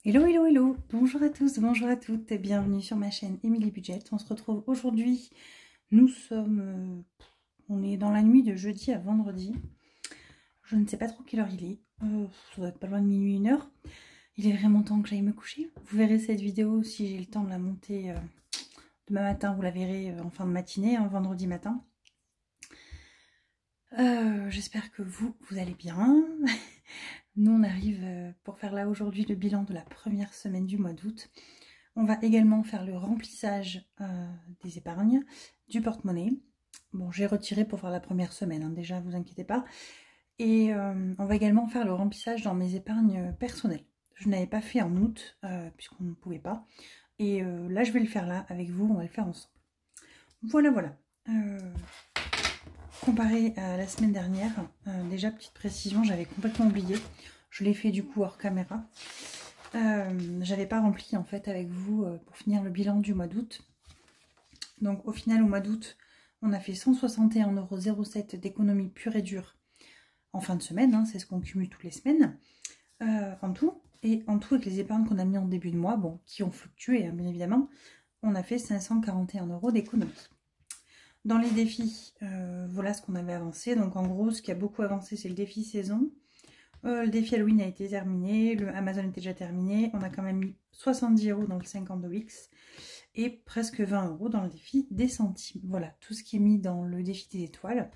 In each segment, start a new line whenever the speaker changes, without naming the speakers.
Hello, hello, hello, bonjour à tous, bonjour à toutes, et bienvenue sur ma chaîne Emily Budget. On se retrouve aujourd'hui, on est dans la nuit de jeudi à vendredi. Je ne sais pas trop quelle heure il est, ça doit être pas loin de minuit, 1 heure. Il est vraiment temps que j'aille me coucher. Vous verrez cette vidéo si j'ai le temps de la monter demain matin, vous la verrez en fin de matinée, vendredi matin. J'espère que vous allez bien. Nous, on arrive pour faire là aujourd'hui le bilan de la première semaine du mois d'août. On va également faire le remplissage des épargnes, du porte-monnaie. Bon, j'ai retiré pour faire la première semaine, hein, déjà, vous inquiétez pas. Et on va également faire le remplissage dans mes épargnes personnelles. Je n'avais pas fait en août, puisqu'on ne pouvait pas. Et là, je vais le faire là, avec vous, on va le faire ensemble. Voilà, voilà. Comparé à la semaine dernière, déjà petite précision, j'avais complètement oublié. Je l'ai fait du coup hors caméra. J'avais pas rempli en fait avec vous pour finir le bilan du mois d'août. Donc au final au mois d'août, on a fait 161,07 € d'économie pure et dure en fin de semaine, hein, c'est ce qu'on cumule toutes les semaines en tout. Et en tout avec les épargnes qu'on a mis en début de mois, bon, qui ont fluctué hein, bien évidemment, on a fait 541 € d'économie. Dans les défis, voilà ce qu'on avait avancé. Donc en gros, ce qui a beaucoup avancé, c'est le défi saison. Le défi Halloween a été terminé, le Amazon était déjà terminé. On a quand même mis 70 € dans le 52X et presque 20 € dans le défi des centimes. Voilà, tout ce qui est mis dans le défi des étoiles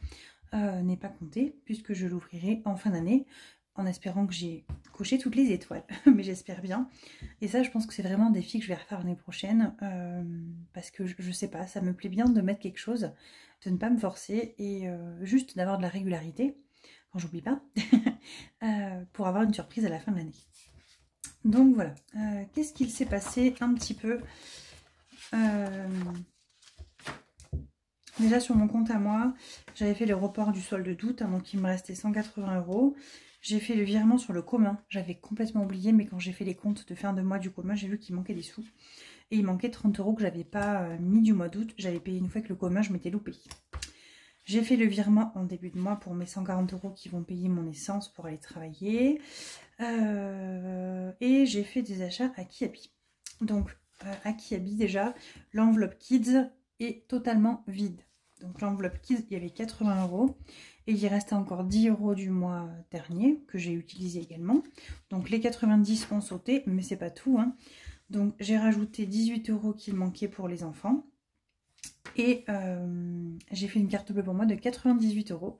n'est pas compté puisque je l'ouvrirai en fin d'année en espérant que j'ai coché toutes les étoiles. Mais j'espère bien. Et ça, je pense que c'est vraiment un défi que je vais refaire l'année prochaine parce que je sais pas, ça me plaît bien de mettre quelque chose, de ne pas me forcer et juste d'avoir de la régularité quand j'oublie pas pour avoir une surprise à la fin de l'année. Donc voilà, qu'est-ce qu'il s'est passé un petit peu déjà sur mon compte à moi, j'avais fait le report du solde d'août, hein, donc il me restait 180 €. J'ai fait le virement sur le commun, j'avais complètement oublié, mais quand j'ai fait les comptes de fin de mois du commun, j'ai vu qu'il manquait des sous. Et il manquait 30 € que j'avais pas mis du mois d'août, j'avais payé une fois que le commun, je m'étais loupé. J'ai fait le virement en début de mois pour mes 140 € qui vont payer mon essence pour aller travailler. Et j'ai fait des achats à Kiabi. Donc à Kiabi déjà, l'enveloppe Kids est totalement vide. Donc l'enveloppe Kids, il y avait 80 € et il restait encore 10 € du mois dernier que j'ai utilisé également. Donc les 90 ont sauté, mais c'est pas tout. Hein. Donc j'ai rajouté 18 € qu'il manquait pour les enfants. Et j'ai fait une carte bleue pour moi de 98 €.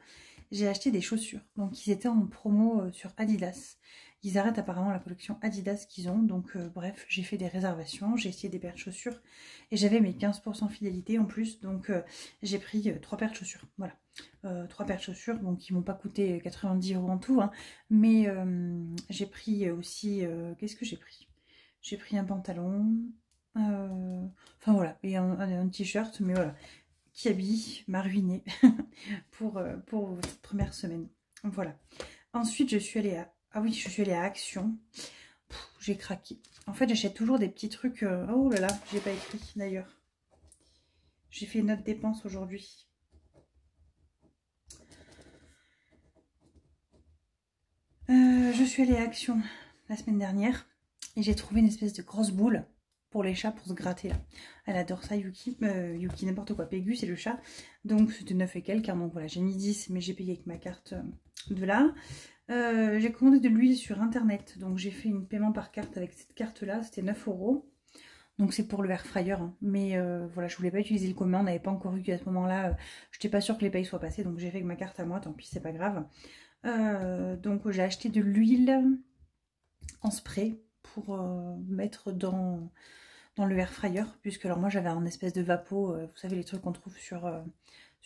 J'ai acheté des chaussures. Donc ils étaient en promo sur Adidas. Ils arrêtent apparemment la collection Adidas qu'ils ont. Donc bref, j'ai fait des réservations. J'ai essayé des paires de chaussures. Et j'avais mes 15% fidélité en plus. Donc j'ai pris 3 paires de chaussures. Voilà. 3 paires de chaussures. Donc qui m'ont pas coûté 90 € en tout. Hein. Mais j'ai pris aussi... qu'est-ce que j'ai pris? J'ai pris un pantalon... enfin voilà, et un t-shirt, mais voilà, Kiabi m'a ruiné pour cette première semaine. Voilà. Ensuite, je suis allée à... Ah oui, je suis allée à Action. J'ai craqué. En fait, j'achète toujours des petits trucs... Oh là là, j'ai pas écrit d'ailleurs. J'ai fait une note dépense aujourd'hui. Je suis allée à Action la semaine dernière et j'ai trouvé une espèce de grosse boule pour les chats pour se gratter là. Elle adore ça, Yuki. Yuki, n'importe quoi. Pégus, c'est le chat. Donc c'était 9 et quelques. Hein, donc voilà, j'ai mis 10, mais j'ai payé avec ma carte de là. J'ai commandé de l'huile sur internet. Donc j'ai fait une paiement par carte avec cette carte là. C'était 9 €. Donc c'est pour le air fryer. Hein. Mais voilà, je voulais pas utiliser le commun. On n'avait pas encore eu à ce moment-là. Je n'étais pas sûre que les payes soient passées. Donc j'ai fait avec ma carte à moi. Tant pis, c'est pas grave. Donc j'ai acheté de l'huile en spray pour mettre dans le air fryer, puisque alors moi j'avais un espèce de vapeau, vous savez les trucs qu'on trouve sur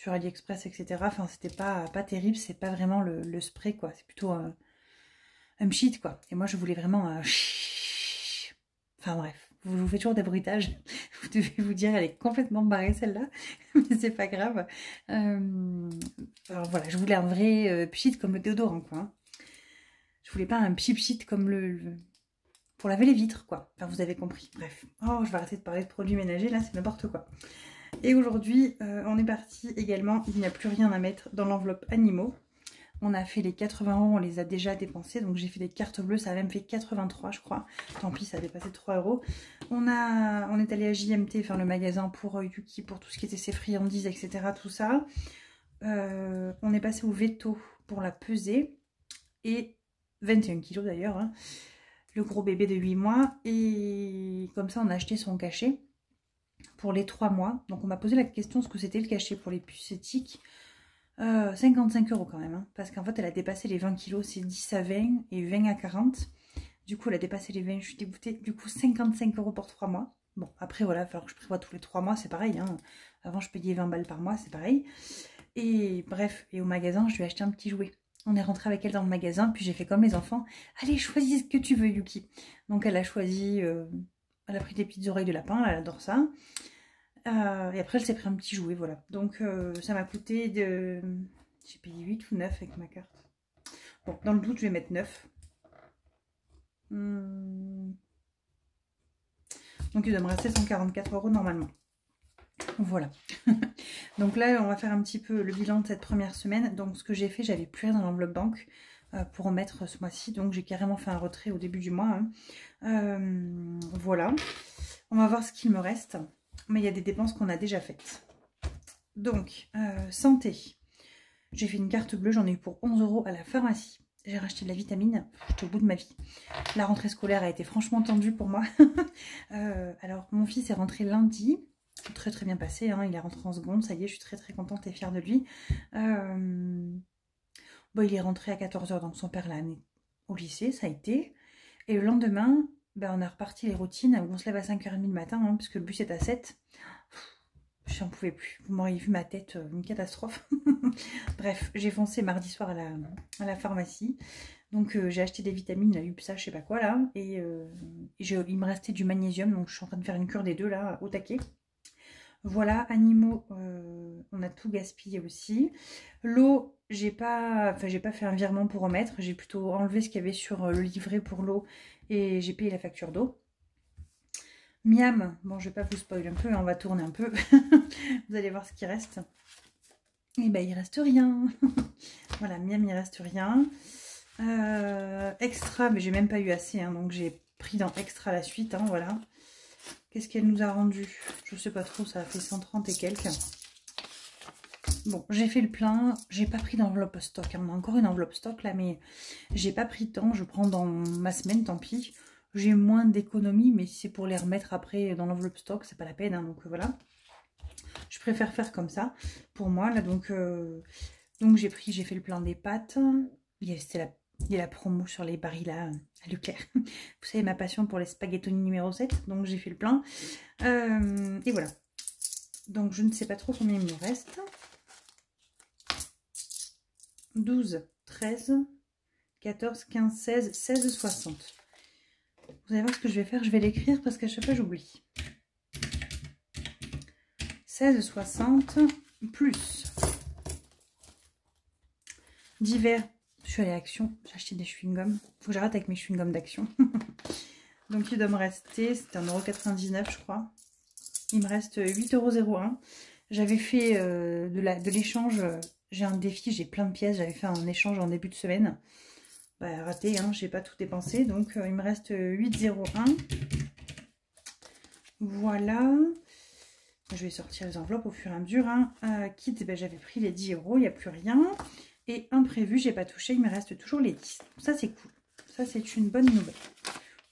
AliExpress, etc. Enfin c'était pas terrible, c'est pas vraiment le spray quoi, c'est plutôt un pchit quoi. Et moi je voulais vraiment un... Enfin bref, vous faites toujours des bruitages, vous devez vous dire elle est complètement barrée celle-là, mais c'est pas grave. Alors voilà, je voulais un vrai pchit comme le déodorant quoi. Hein. Je voulais pas un pchit comme pour laver les vitres, quoi. Enfin, vous avez compris. Bref. Oh, je vais arrêter de parler de produits ménagers, là, c'est n'importe quoi. Et aujourd'hui, on est parti également. Il n'y a plus rien à mettre dans l'enveloppe animaux. On a fait les 80 €, on les a déjà dépensés. Donc j'ai fait des cartes bleues, ça a même fait 83 je crois. Tant pis, ça a dépassé 3 €. On est allé à JMT faire le magasin pour Yuki, pour tout ce qui était ses friandises, etc. Tout ça. On est passé au veto pour la peser. Et 21 kilos d'ailleurs. Hein, le gros bébé de 8 mois. Et comme ça, on a acheté son cachet pour les 3 mois. Donc on m'a posé la question ce que c'était le cachet pour les puces éthiques. 55 € quand même, hein, parce qu'en fait elle a dépassé les 20 kilos, c'est 10 à 20 et 20 à 40. Du coup elle a dépassé les 20, je suis dégoûtée. Du coup 55 € pour 3 mois. Bon après voilà, il va falloir que je prévoie tous les 3 mois, c'est pareil. Hein. Avant je payais 20 balles par mois, c'est pareil. Et bref, et au magasin je lui ai acheté un petit jouet. On est rentré avec elle dans le magasin, puis j'ai fait comme les enfants. Allez, choisis ce que tu veux Yuki. Donc elle a choisi, elle a pris des petites oreilles de lapin, elle adore ça. Et après, elle s'est pris un petit jouet, voilà. Donc, ça m'a coûté de... J'ai payé 8 ou 9 avec ma carte. Bon, dans le doute, je vais mettre 9. Donc, il doit me rester 144 € normalement. Voilà. Donc là, on va faire un petit peu le bilan de cette première semaine. Donc, ce que j'ai fait, j'avais plus rien dans l'enveloppe banque pour remettre ce mois-ci. Donc, j'ai carrément fait un retrait au début du mois. Hein. Voilà. On va voir ce qu'il me reste. Mais il y a des dépenses qu'on a déjà faites. Donc, santé. J'ai fait une carte bleue, j'en ai eu pour 11 € à la pharmacie. J'ai racheté de la vitamine, j'étais au bout de ma vie. La rentrée scolaire a été franchement tendue pour moi. Alors, mon fils est rentré lundi. Très très bien passé, hein. Il est rentré en seconde, ça y est, je suis très très contente et fière de lui. Bon, il est rentré à 14 h, donc son père l'a amené au lycée, ça a été. Et le lendemain... Ben, on a reparti les routines où on se lève à 5 h 30 le matin, hein, puisque le bus est à 7. J'en pouvais plus. Vous m'auriez vu ma tête, une catastrophe. Bref, j'ai foncé mardi soir à la pharmacie. Donc j'ai acheté des vitamines, la UPSA, je sais pas quoi là. Et il me restait du magnésium, donc je suis en train de faire une cure des deux là, au taquet. Voilà, animaux, on a tout gaspillé aussi. L'eau, j'ai pas fait un virement pour remettre. J'ai plutôt enlevé ce qu'il y avait sur le livret pour l'eau. Et j'ai payé la facture d'eau. Miam, bon je vais pas vous spoiler un peu, on va tourner un peu. Vous allez voir ce qui reste. Et ben il reste rien. Voilà, Miam il reste rien. Extra, mais j'ai même pas eu assez, hein, donc j'ai pris dans extra la suite, hein, voilà. Qu'est-ce qu'elle nous a rendu? Je sais pas trop, ça a fait 130 et quelques. Bon, j'ai fait le plein, j'ai pas pris d'enveloppe stock, hein. On a encore une enveloppe stock là, mais j'ai pas pris de temps, je prends dans ma semaine, tant pis. J'ai moins d'économies, mais si c'est pour les remettre après dans l'enveloppe stock, c'est pas la peine, hein, donc voilà. Je préfère faire comme ça, pour moi, là, donc j'ai fait le plein des pâtes. Il y a la promo sur les Barilla à Leclerc. Vous savez, ma passion pour les spaghettoni numéro 7, donc j'ai fait le plein. Et voilà. Donc je ne sais pas trop combien il me reste. 12, 13, 14, 15, 16, 16, 60. Vous allez voir ce que je vais faire, je vais l'écrire parce qu'à chaque fois j'oublie. 16, 60 plus divers. Je suis allée à Action, j'ai acheté des chewing-gums. Faut que j'arrête avec mes chewing-gums d'Action. Donc il doit me rester, c'était 1,99 € je crois. Il me reste 8,01 €. J'avais fait de l'échange, j'ai un défi, j'ai plein de pièces. J'avais fait un échange en début de semaine. Bah, raté, hein, j'ai pas tout dépensé. Donc il me reste 8,01 €. Voilà. Je vais sortir les enveloppes au fur et à mesure. Hein. Kit, ben, j'avais pris les 10 €, il n'y a plus rien. Et imprévu, j'ai pas touché, il me reste toujours les 10. Ça, c'est cool. Ça, c'est une bonne nouvelle.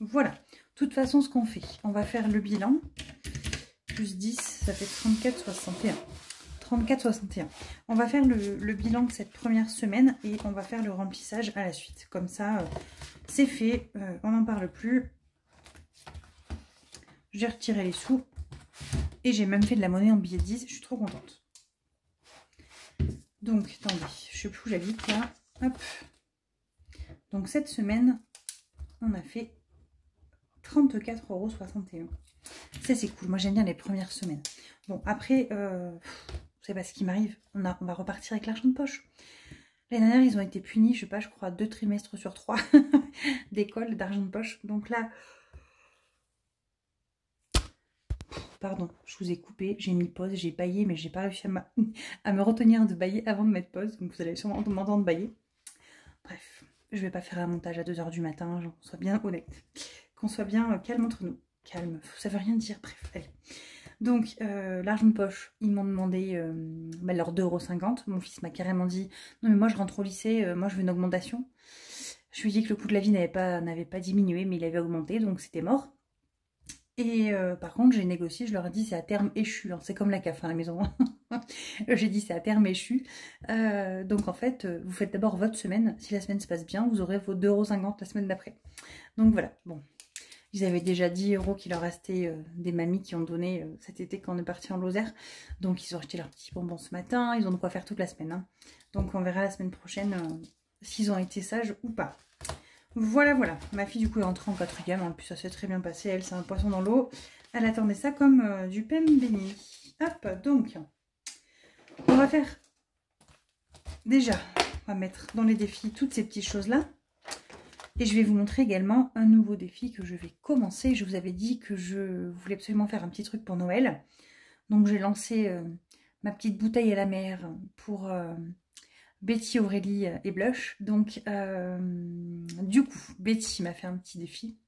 Voilà. De toute façon, ce qu'on fait, on va faire le bilan. Plus 10, ça fait 34,61. 34,61. On va faire le bilan de cette première semaine et on va faire le remplissage à la suite. Comme ça, c'est fait. On n'en parle plus. J'ai retiré les sous. Et j'ai même fait de la monnaie en billet 10. Je suis trop contente. Donc, attendez. Je ne sais plus où j'habite là. Hop. Donc, cette semaine, on a fait 34,61 €. Ça, c'est cool. Moi, j'aime bien les premières semaines. Bon, après, vous savez pas ce qui m'arrive. On va repartir avec l'argent de poche. L'année dernière, ils ont été punis, je sais pas, je crois 2 trimestres sur 3 d'école d'argent de poche. Donc là, pardon, je vous ai coupé, j'ai mis pause, j'ai baillé, mais j'ai pas réussi à me retenir de bailler avant de mettre pause. Donc vous allez sûrement m'entendre bailler. Bref, je vais pas faire un montage à 2 h du matin, qu'on soit bien honnête. Qu'on soit bien calme entre nous. Calme, ça veut rien dire, bref, allez. Donc, l'argent de poche, ils m'ont demandé leurs 2,50 €. Mon fils m'a carrément dit, non mais moi je rentre au lycée, moi je veux une augmentation. Je lui ai dit que le coût de la vie n'avait pas diminué, mais il avait augmenté, donc c'était mort. Et par contre, j'ai négocié, je leur ai dit c'est à terme échu, hein, c'est comme la CAF à la maison. J'ai dit c'est à terme échu. Donc en fait, vous faites d'abord votre semaine. Si la semaine se passe bien, vous aurez vos 2,50 € la semaine d'après. Donc voilà, bon. Ils avaient déjà 10 € qu'il leur restait des mamies qui ont donné cet été quand on est parti en Lozère. Donc ils ont acheté leurs petits bonbons ce matin, ils ont de quoi faire toute la semaine. Hein. Donc on verra la semaine prochaine s'ils ont été sages ou pas. Voilà, voilà. Ma fille, du coup, est entrée en 4e. En plus, ça s'est très bien passé. Elle, c'est un poisson dans l'eau. Elle attendait ça comme du pain béni. Hop, donc, on va faire... Déjà, on va mettre dans les défis toutes ces petites choses-là. Et je vais vous montrer également un nouveau défi que je vais commencer. Je vous avais dit que je voulais absolument faire un petit truc pour Noël. Donc, j'ai lancé ma petite bouteille à la mer pour... Betty, Aurélie et Blush. Donc, du coup, Betty m'a fait un petit défi.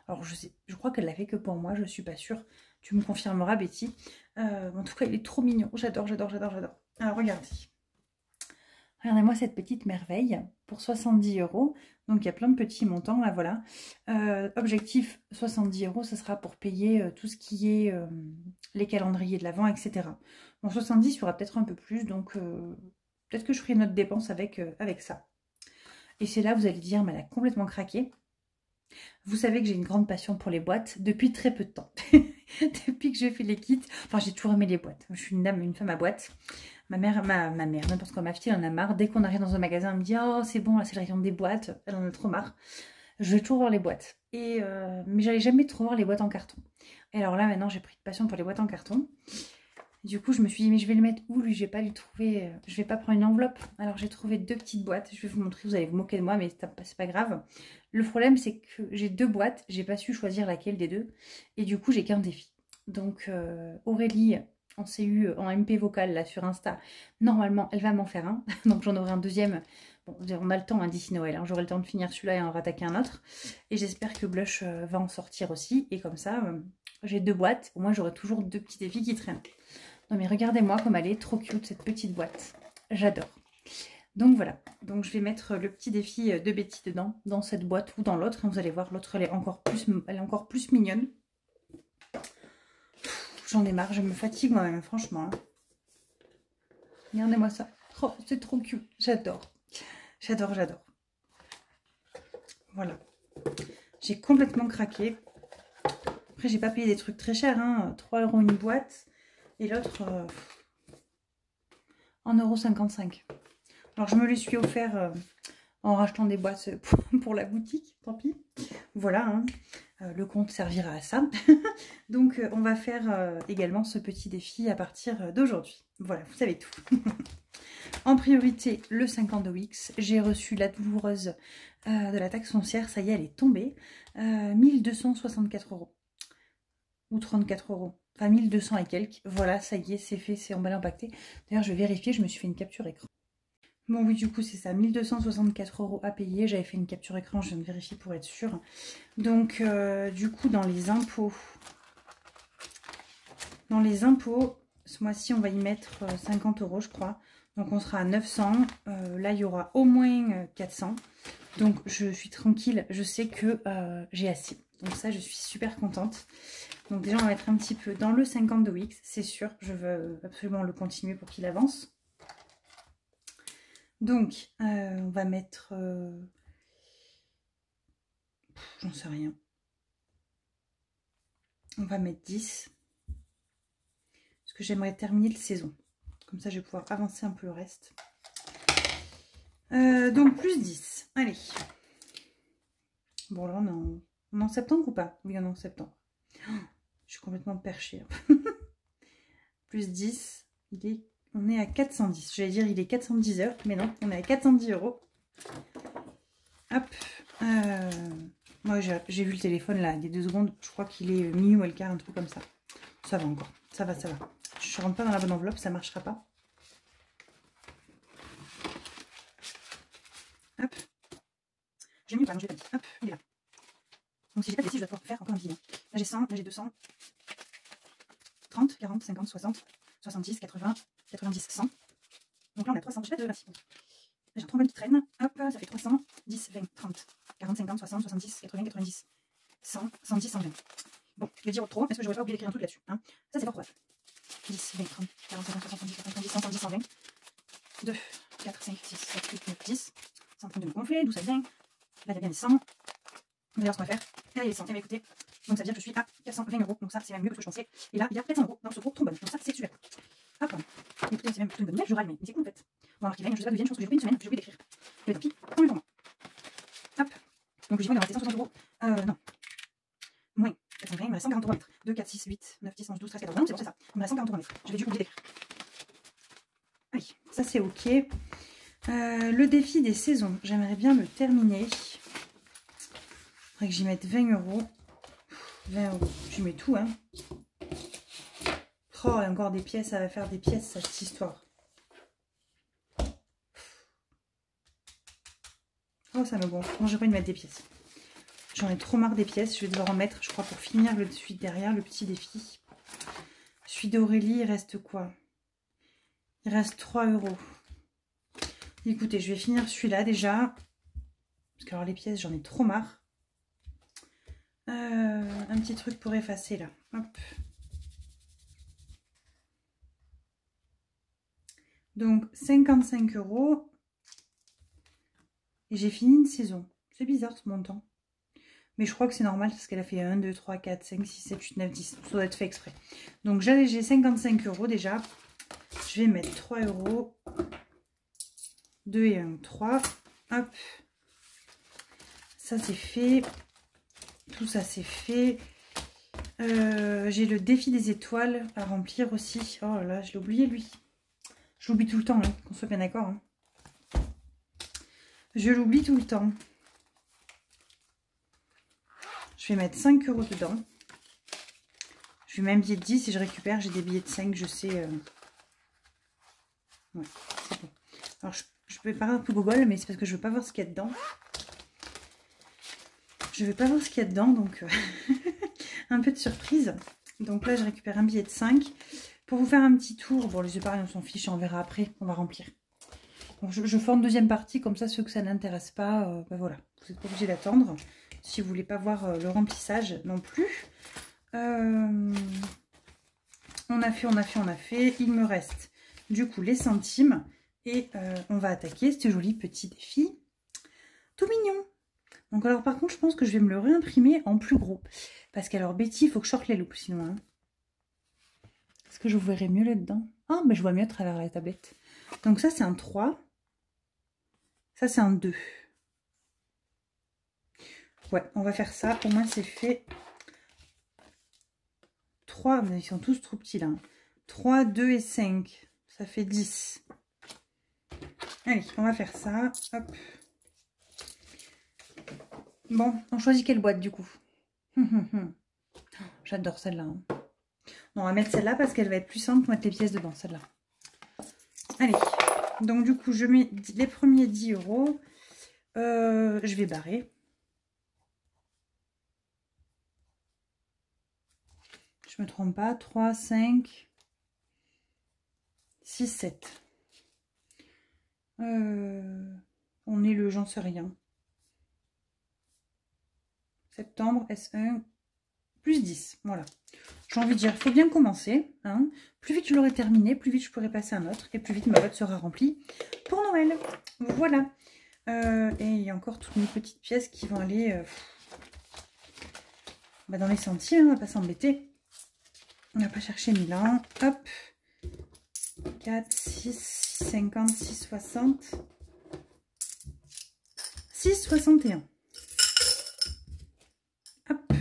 Alors, je crois qu'elle l'a fait que pour moi, je suis pas sûre. Tu me confirmeras, Betty. En tout cas, il est trop mignon. J'adore, j'adore, j'adore, j'adore. Alors, regardez. Regardez-moi cette petite merveille pour 70 €. Donc, il y a plein de petits montants, là, voilà. Objectif, 70 €, ce sera pour payer tout ce qui est les calendriers de l'Avent, etc. Bon, 70, il y aura peut-être un peu plus, donc... peut-être que je ferai une autre dépense avec ça. Et c'est là, vous allez dire, mais elle a complètement craqué. Vous savez que j'ai une grande passion pour les boîtes depuis très peu de temps. Depuis que j'ai fait les kits. Enfin, j'ai toujours aimé les boîtes. Je suis une femme à boîte. Ma mère, n'importe quoi, ma fille, elle en a marre. Dès qu'on arrive dans un magasin, elle me dit, oh, c'est bon, là, c'est le rayon des boîtes. Elle en a trop marre. Je vais toujours voir les boîtes. Mais j'allais jamais trop voir les boîtes en carton. Et alors là, maintenant, j'ai pris de passion pour les boîtes en carton. Du coup, je me suis dit, mais je vais le mettre où lui? Je vais pas lui trouver, je vais pas prendre une enveloppe. Alors, j'ai trouvé 2 petites boîtes. Je vais vous montrer, vous allez vous moquer de moi, mais c'est pas grave. Le problème, c'est que j'ai 2 boîtes. J'ai pas su choisir laquelle des deux. Et du coup, j'ai qu'un défi. Donc, Aurélie, on s'est eu en MP vocal là sur Insta. Normalement, elle va m'en faire un. Donc, j'en aurai un deuxième. Bon, on a le temps hein, d'ici Noël. Hein. J'aurai le temps de finir celui-là et en rattaquer un autre. Et j'espère que Blush va en sortir aussi. Et comme ça, j'ai 2 boîtes. Au moins, j'aurai toujours 2 petits défis qui traînent. Non mais regardez-moi comme elle est trop cute cette petite boîte. J'adore. Donc voilà. Donc je vais mettre le petit défi de Betty dedans, dans cette boîte ou dans l'autre. Vous allez voir, l'autre elle est encore plus mignonne. J'en ai marre, je me fatigue moi-même, franchement. Hein. Regardez-moi ça. Oh, c'est trop cute. J'adore. J'adore, j'adore. Voilà. J'ai complètement craqué. Après, j'ai pas payé des trucs très chers. Hein. 3 € une boîte. Et l'autre, 1,55 €. Alors, je me les suis offert en rachetant des boîtes pour la boutique. Tant pis. Voilà, hein. Le compte servira à ça. Donc, on va faire également ce petit défi à partir d'aujourd'hui. Voilà, vous savez tout. En priorité, le 50 de Wix. J'ai reçu la douloureuse de la taxe foncière. Ça y est, elle est tombée. 1264 €. Ou 34 €. Enfin, 1200 et quelques. Voilà, ça y est, c'est fait, c'est emballé, impacté. D'ailleurs, je vais vérifier, je me suis fait une capture écran. Bon, oui, du coup, c'est ça. 1264 € à payer. J'avais fait une capture écran, je viens de vérifier pour être sûre. Donc, du coup, dans les impôts, ce mois-ci, on va y mettre 50 €, je crois. Donc, on sera à 900. Là, il y aura au moins 400. Donc, je suis tranquille. Je sais que j'ai assez. Donc, ça, je suis super contente. Donc déjà, on va mettre un petit peu dans le 50 de Wix, c'est sûr. Je veux absolument le continuer pour qu'il avance. Donc, on va mettre... j'en sais rien. On va mettre 10. Parce que j'aimerais terminer la saison. Comme ça, je vais pouvoir avancer un peu le reste. Donc, plus 10. Allez. Bon, là, on est en septembre ou pas? Oui, on est en septembre. Je suis complètement perchée. Plus 10, on est à 410. J'allais dire il est 410 heures, mais non, on est à 410 €. Hop. Moi, j'ai vu le téléphone là, il y a 2 secondes. Je crois qu'il est minuit ou le quart, un truc comme ça. Ça va encore. Ça va, ça va. Je ne rentre pas dans la bonne enveloppe, ça ne marchera pas. Hop. J'ai mis ou pas? Non, je l'ai pas mis. Hop, il est là. Donc si j'ai pas de bêtises, je dois pouvoir faire encore un billet. Là j'ai 100, là j'ai 200, 30, 40, 50, 60, 70, 80, 90, 100. Donc là on a 300. J'ai pas de merci. Là j'ai un trombone qui traîne. Hop, ça fait 300, 10, 20, 30, 40, 50, 60, 70, 80, 90, 100, 110, 120. Bon, je vais dire trop parce que je n'aurais pas oublié d'écrire un truc là-dessus. Hein. Ça c'est fort probable. 10, 20, 30, 40, 50, 60, 70, 90, 100, 110, 120. 2, 4, 5, 6, 7, 8, 9, 10. C'est en train de me gonfler, d'où ça vient. Là il y a bien les 100. D'ailleurs, ce qu'on va faire, là il y a les 100. Et bien écoutez, donc ça veut dire que je suis à 420 €. Donc ça c'est même mieux que ce que je pensais. Et là il y a 400 € dans ce gros trombone. Donc ça c'est super. Hop. Écoutez, c'est même plutôt une bonne nouvelle. Je râle, mais c'est cool en fait. Bon, alors qu'il vienne, je sais pas d'où vienne, je pense que j'ai oublié une semaine, j'ai oublié d'écrire. Mais tant pis, tant mieux pour moi. Hop. Donc j'y vois, il va rester 160 €. Non. Moins 420, il me reste 140 € à mettre. 2, 4, 6, 8, 9, 10, 11, 12, 13, 14, 20, c'est bon, c'est ça. Il me reste 140 € à mettre. J'avais dû oublier d'écrire. Allez, ça c'est ok. Le défi des saisons, j'aimerais bien le terminer. Faudrait que j'y mette 20 €. 20 €. Je mets tout, hein. Oh, il y a encore des pièces, ça va faire des pièces, cette histoire. Oh, ça me gonfle. Non, j'ai pas envie de mettre des pièces. J'en ai trop marre des pièces. Je vais devoir en mettre, je crois, pour finir le suite derrière, le petit défi. Celui d'Aurélie, il reste quoi? Il reste 3 €. Écoutez, je vais finir celui-là déjà. Parce que alors les pièces, j'en ai trop marre. Un petit truc pour effacer là. Hop. Donc 55 €. Et j'ai fini une saison. C'est bizarre ce montant. Mais je crois que c'est normal parce qu'elle a fait 1, 2, 3, 4, 5, 6, 7, 8, 9, 10. Ça doit être fait exprès. Donc j'ai 55 € déjà. Je vais mettre 3 €. 2 et 1, 3. Hop. Ça c'est fait. Tout ça c'est fait. J'ai le défi des étoiles à remplir aussi. Oh là là, je l'ai oublié lui. Je l'oublie tout le temps, hein, qu'on soit bien d'accord. Hein. Je l'oublie tout le temps. Je vais mettre 5 € dedans. Je mets un billet de 10 et je récupère. J'ai des billets de 5, je sais. Ouais, c'est bon. Alors, je peux pas un peu gogol, mais c'est parce que je veux pas voir ce qu'il y a dedans. Je veux pas voir ce qu'il y a dedans, donc un peu de surprise. Donc là, je récupère un billet de 5. Pour vous faire un petit tour, bon, les épargnes, on s'en fiche, on verra après, on va remplir. Donc, je fais une deuxième partie, comme ça, ceux que ça n'intéresse pas, ben voilà, vous n'êtes pas obligé d'attendre. Si vous voulez pas voir le remplissage non plus. On a fait. Il me reste du coup les centimes. Et on va attaquer ce joli petit défi. Tout mignon. Donc alors par contre, je pense que je vais me le réimprimer en plus gros. Parce qu'alors Betty, il faut que je sorte les loupes sinon. Hein. Est-ce que je vous verrai mieux là-dedans? Ah, mais je vois mieux à travers la tablette. Donc ça, c'est un 3. Ça, c'est un 2. Ouais, on va faire ça. Au moins, c'est fait. 3, mais ils sont tous trop petits là. 3, 2 et 5. Ça fait 10. Allez, on va faire ça. Hop. Bon, on choisit quelle boîte du coup? J'adore celle-là. Hein. On va mettre celle-là parce qu'elle va être plus simple pour mettre les pièces dedans, celle-là. Allez, donc du coup, je mets les premiers 10 €. Je vais barrer. Je me trompe pas. 3, 5, 6, 7. On est le j'en sais rien. Septembre, S1, plus 10. Voilà. J'ai envie de dire, il faut bien commencer. Hein. Plus vite je l'aurai terminé, plus vite je pourrai passer à un autre. Et plus vite ma boîte sera remplie pour Noël. Voilà. Et il y a encore toutes mes petites pièces qui vont aller dans les centimes. On va pas s'embêter. On va pas chercher 1000 ans. Hop. 4, 6, 50, 6, 60. 6, 61. Hop.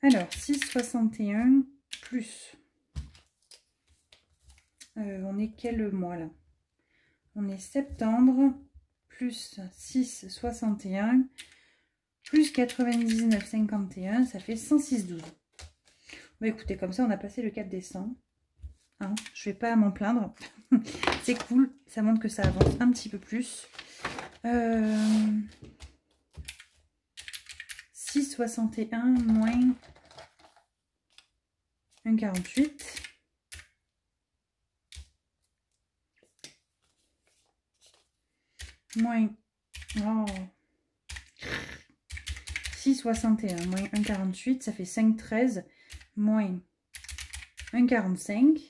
Alors, 6, 61 plus. On est quel mois là? On est septembre, plus 6, 61, plus 99, 51, ça fait 106, 12. Bon, écoutez, comme ça, on a passé le cap des 100. Hein, je vais pas m'en plaindre. C'est cool, ça montre que ça avance un petit peu plus. 6,61 moins 1,48. Moins 6,61 moins 1,48, ça fait 5,13 moins 1,45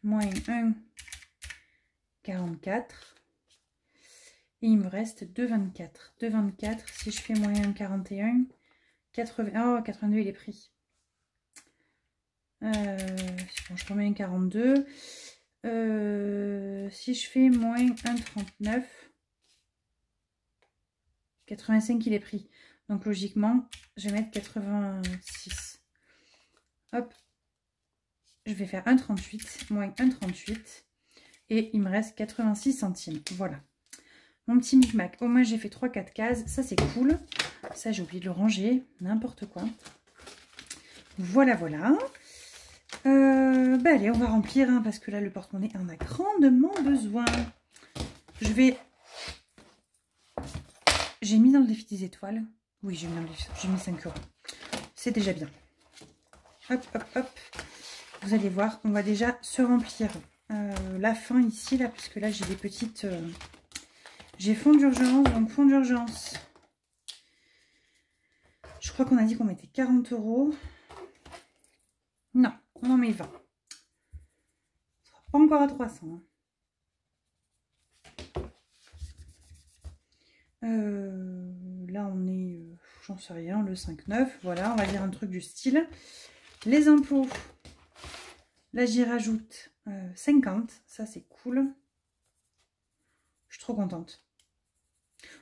moins 1,44 et il me reste 2,24. 2,24 si je fais moins 1,41, 80, oh 82 il est pris. Bon, je remets 1,42. Si je fais moins 1,39, 85 il est pris. Donc logiquement, je vais mettre 86. Hop, je vais faire 1,38 moins 1,38 et il me reste 86 centimes. Voilà. Mon petit micmac. Au moins j'ai fait 3-4 cases. Ça c'est cool. Ça j'ai oublié de le ranger. N'importe quoi. Voilà, voilà. Bah allez, on va remplir hein, parce que là le porte-monnaie en a grandement besoin. Je vais... J'ai mis dans le défi des étoiles. Oui, j'ai mis dans le défi. J'ai mis 5 €. C'est déjà bien. Hop, hop, hop. Vous allez voir, on va déjà se remplir la fin ici, là, puisque là j'ai des petites... J'ai fond d'urgence, donc fond d'urgence. Je crois qu'on a dit qu'on mettait 40 €. Non, on en met 20. Ce sera pas encore à 300. Hein. Là on est, j'en sais rien, le 5,9. Voilà, on va dire un truc du style. Les impôts, là j'y rajoute 50. Ça c'est cool. Je suis trop contente.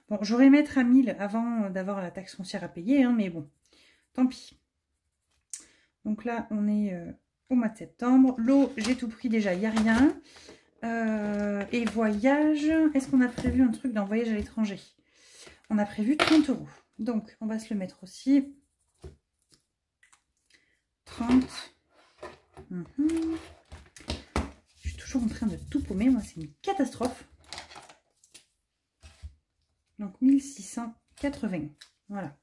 Bon, j'aurais mettre à 1000 avant d'avoir la taxe foncière à payer, hein, mais bon, tant pis. Donc là, on est au mois de septembre. L'eau, j'ai tout pris déjà, il n'y a rien. Et voyage, est-ce qu'on a prévu un truc dans voyage à l'étranger? On a prévu 30 €. Donc, on va se le mettre aussi. 30. Je suis toujours en train de tout paumer, moi, c'est une catastrophe. Donc 1680. Voilà.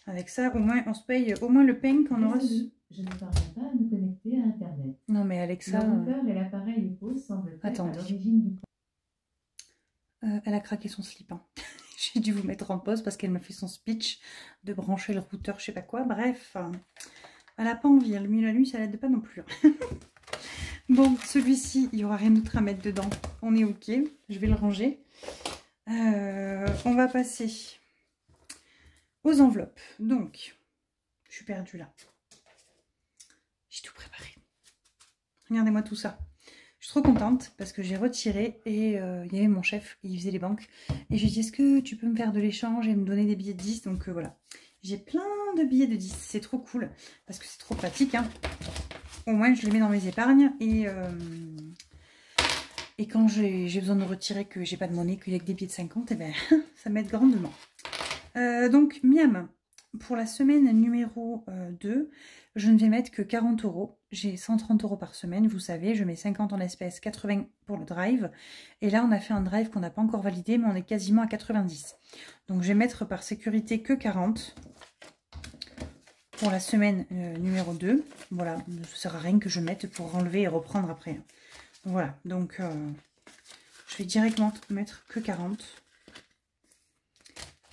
Avec ça, au moins, on se paye au moins le pain qu'on aura.
Je ne parviens pas à me connecter à Internet.
Non, mais Alexa.
Le routeur et l'appareil épaule semblent être à l'origine du
elle a craqué son slip. Hein. J'ai dû vous mettre en pause parce qu'elle m'a fait son speech de brancher le routeur, je sais pas quoi. Bref, elle n'a pas envie. Le milieu de la nuit, ça l'aide pas non plus. Bon, celui-ci, il n'y aura rien d'autre à mettre dedans. On est OK. Je vais le ranger. On va passer aux enveloppes. Donc, je suis perdue là. J'ai tout préparé. Regardez-moi tout ça. Je suis trop contente parce que j'ai retiré et il y avait mon chef, il faisait les banques. Et j'ai dit, est-ce que tu peux me faire de l'échange et me donner des billets de 10? Donc voilà. J'ai plein de billets de 10. C'est trop cool parce que c'est trop pratique. Hein. Au moins, je les mets dans mes épargnes et quand j'ai besoin de retirer que j'ai pas de monnaie, qu'il y a que des billets de 50, et ben, ça m'aide grandement. Donc, miam, pour la semaine numéro 2, je ne vais mettre que 40 €. J'ai 130 € par semaine, vous savez, je mets 50 en espèces, 80 pour le drive. Et là, on a fait un drive qu'on n'a pas encore validé, mais on est quasiment à 90. Donc, je vais mettre par sécurité que 40 pour la semaine numéro 2. Voilà, ça ne sert à rien que je mette pour enlever et reprendre après. Voilà, donc je vais directement mettre que 40.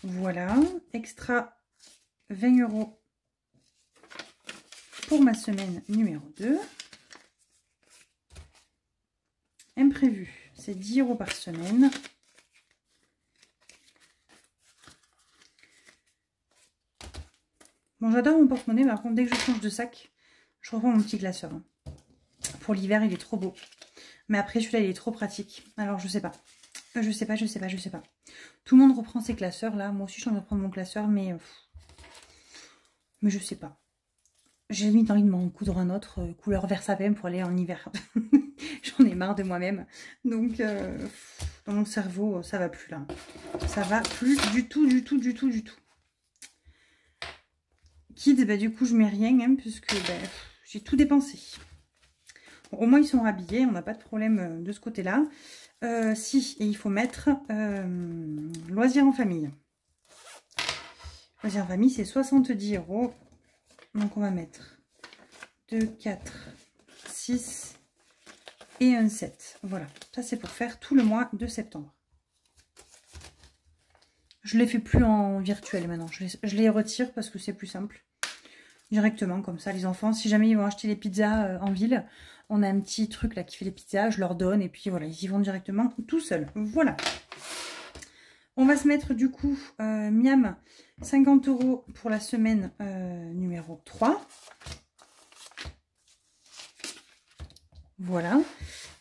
Voilà, extra 20 € pour ma semaine numéro 2. Imprévu, c'est 10 € par semaine. Bon, j'adore mon porte-monnaie, mais par contre, dès que je change de sac, je reprends mon petit glaceur. Hein. Pour l'hiver, il est trop beau. Mais après, celui-là, il est trop pratique. Alors, je sais pas. Je sais pas. Tout le monde reprend ses classeurs, là. Moi aussi, je suis en train de prendre mon classeur, mais je sais pas. J'ai limite envie de m'en coudre un autre, couleur vert sapin, pour aller en hiver. J'en ai marre de moi-même. Donc, dans mon cerveau, ça va plus, là. Ça va plus du tout. Kids, bah, du coup, je mets rien, hein, puisque bah, j'ai tout dépensé. Bon, au moins, ils sont rhabillés, on n'a pas de problème de ce côté-là. Si, et il faut mettre loisirs en famille. Loisirs en famille, c'est 70 €. Donc, on va mettre 2, 4, 6 et un 7. Voilà, ça c'est pour faire tout le mois de septembre. Je ne les fais plus en virtuel maintenant. Je les retire parce que c'est plus simple. Directement, comme ça, les enfants, si jamais ils vont acheter les pizzas en ville, on a un petit truc là qui fait les pizzas, je leur donne et puis voilà, ils y vont directement tout seuls. Voilà. On va se mettre du coup, miam, 50 € pour la semaine numéro 3. Voilà.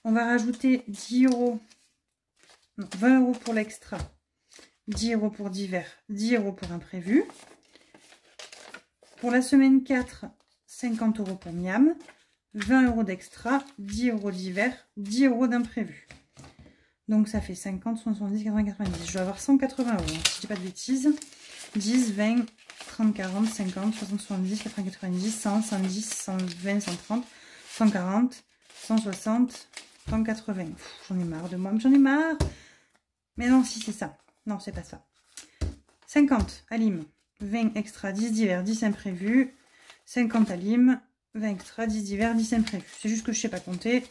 On va rajouter 10 €, non, 20 € pour l'extra, 10 € pour divers, 10 € pour imprévu. Pour la semaine 4, 50 € pour miam, 20 € d'extra, 10 € d'hiver, 10 € d'imprévu. Donc ça fait 50, 70, 80, 90. Je dois avoir 180 €, si je dis pas de bêtises. 10, 20, 30, 40, 50, 60, 70, 80, 90, 100, 110, 120, 130, 140, 160, 180. J'en ai marre de moi, j'en ai marre. Mais non, si c'est ça. Non, c'est pas ça. 50 à Lime, 20 extra, 10 divers, 10 imprévus. 50 à Lime, 20 extra, 10 divers, 10 imprévus. C'est juste que je sais pas compter.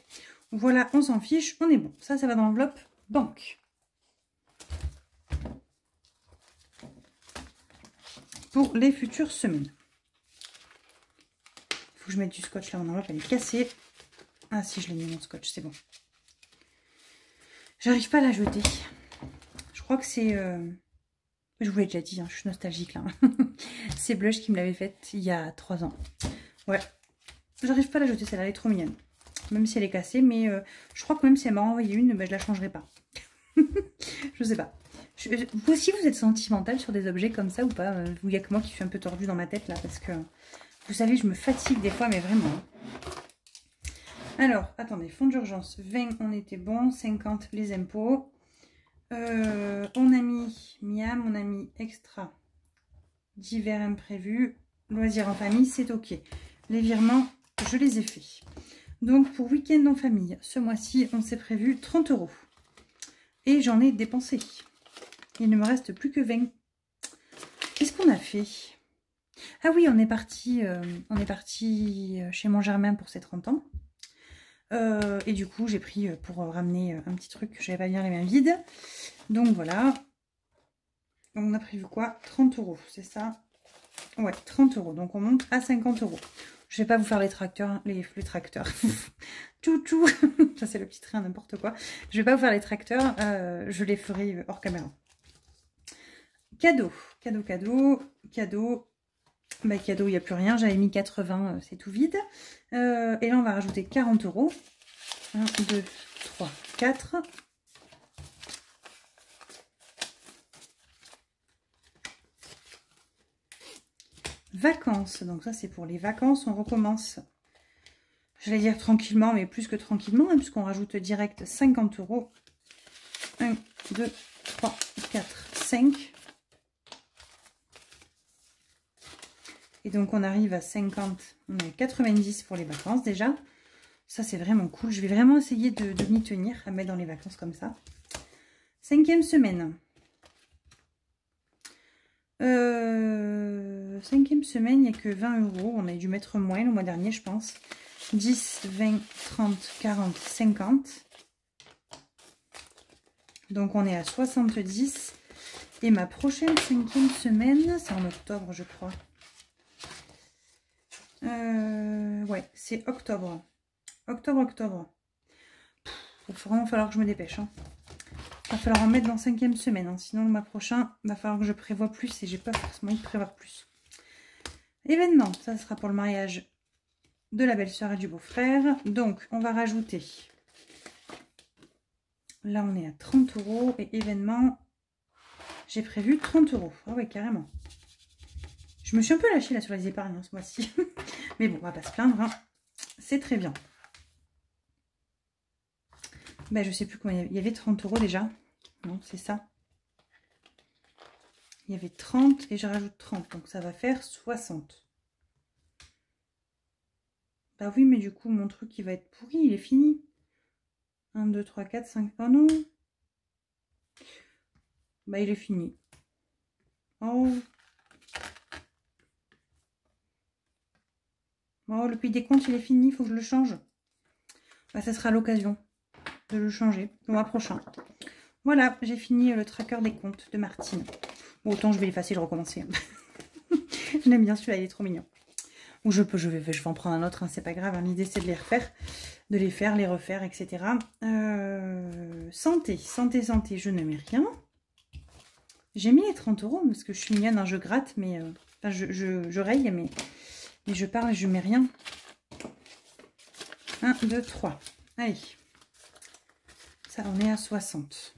Voilà, on s'en fiche, on est bon. Ça va dans l'enveloppe banque. Pour les futures semaines. Il faut que je mette du scotch là, mon enveloppe elle est cassée. Ah si, je l'ai mis mon scotch, c'est bon. J'arrive pas à la jeter. Je crois que c'est... Je vous l'ai déjà dit, hein, je suis nostalgique là. C'est Blush qui me l'avait faite il y a 3 ans. Ouais. J'arrive pas à la jeter, celle-là elle est trop mignonne. Même si elle est cassée, mais je crois que même si elle m'a envoyé une, ben, je la changerai pas. Je sais pas. Vous aussi, vous êtes sentimental sur des objets comme ça ou pas? Il n'y a que moi qui suis un peu tordue dans ma tête là, parce que vous savez, je me fatigue des fois, mais vraiment. Alors, attendez, fonds d'urgence, 20, on était bon, 50, les impôts. On a mis miam, on a mis extra, divers imprévus, loisirs en famille, c'est ok. Les virements, je les ai faits. Donc, pour week-end en famille, ce mois-ci, on s'est prévu 30 €. Et j'en ai dépensé. Il ne me reste plus que 20. Qu'est-ce qu'on a fait? Ah oui, on est parti chez mon Germain pour ses 30 ans. Et du coup, j'ai pris pour ramener un petit truc. Je n'avais pas bien les mains vides. Donc voilà. On a prévu quoi? 30 €, c'est ça? Ouais, 30 €. Donc on monte à 50 €. Je vais pas vous faire les tracteurs, hein, les tracteurs. Tchou-tchou. Ça, c'est le petit train, n'importe quoi. Je vais pas vous faire les tracteurs. Je les ferai hors caméra. Cadeau. Cadeau, cadeau, cadeau. Bah, cadeau, il n'y a plus rien. J'avais mis 80, c'est tout vide. Et là, on va rajouter 40 €. 1, 2, 3, 4. Vacances. Donc ça, c'est pour les vacances. On recommence. J'allais dire tranquillement, mais plus que tranquillement, hein, puisqu'on rajoute direct 50 €. 1, 2, 3, 4, 5. Et donc, on arrive à 50. On est à 90 pour les vacances déjà. Ça, c'est vraiment cool. Je vais vraiment essayer de m'y tenir, à mettre dans les vacances comme ça. 5e semaine. 5e semaine, il n'y a que 20 €. On a dû mettre moins le mois dernier, je pense. 10, 20, 30, 40, 50. Donc, on est à 70. Et ma prochaine 5e semaine, c'est en octobre, je crois. Ouais, c'est octobre. Octobre. Il va vraiment falloir que je me dépêche. Hein. Il va falloir en mettre dans 5e semaine. Hein. Sinon, le mois prochain, il va falloir que je prévoie plus. Et j'ai pas forcément envie de prévoir plus. Événement, ça sera pour le mariage de la belle-sœur et du beau-frère. Donc, on va rajouter. Là, on est à 30 €. Et événement, j'ai prévu 30 €. Ah ouais, carrément. Je me suis un peu lâchée là sur les épargnes hein, ce mois-ci. Mais bon, on va pas se plaindre. Hein. C'est très bien. Ben, je sais plus combien il y avait 30 € déjà. Non, c'est ça. Il y avait 30 et je rajoute 30. Donc ça va faire 60. Bah oui, mais du coup, mon truc, il va être pourri. Il est fini. 1, 2, 3, 4, 5. Oh non. Bah, il est fini. Oh. Oh, le puits des comptes, il est fini. Il faut que je le change. Bah, ça sera l'occasion de le changer le mois prochain. Voilà, j'ai fini le tracker des comptes de Martine. Bon, autant je vais l'effacer et le recommencer. Je l'aime bien celui-là, il est trop mignon. Ou je vais en prendre un autre, hein, c'est pas grave. Hein. L'idée, c'est de les refaire, de les faire, les refaire, etc. Santé, je ne mets rien. J'ai mis les 30 € parce que je suis mignonne, hein, je gratte, mais... Enfin, je raye, mais je parle et je mets rien. 1, 2, 3. Allez. Ça, on est à 60.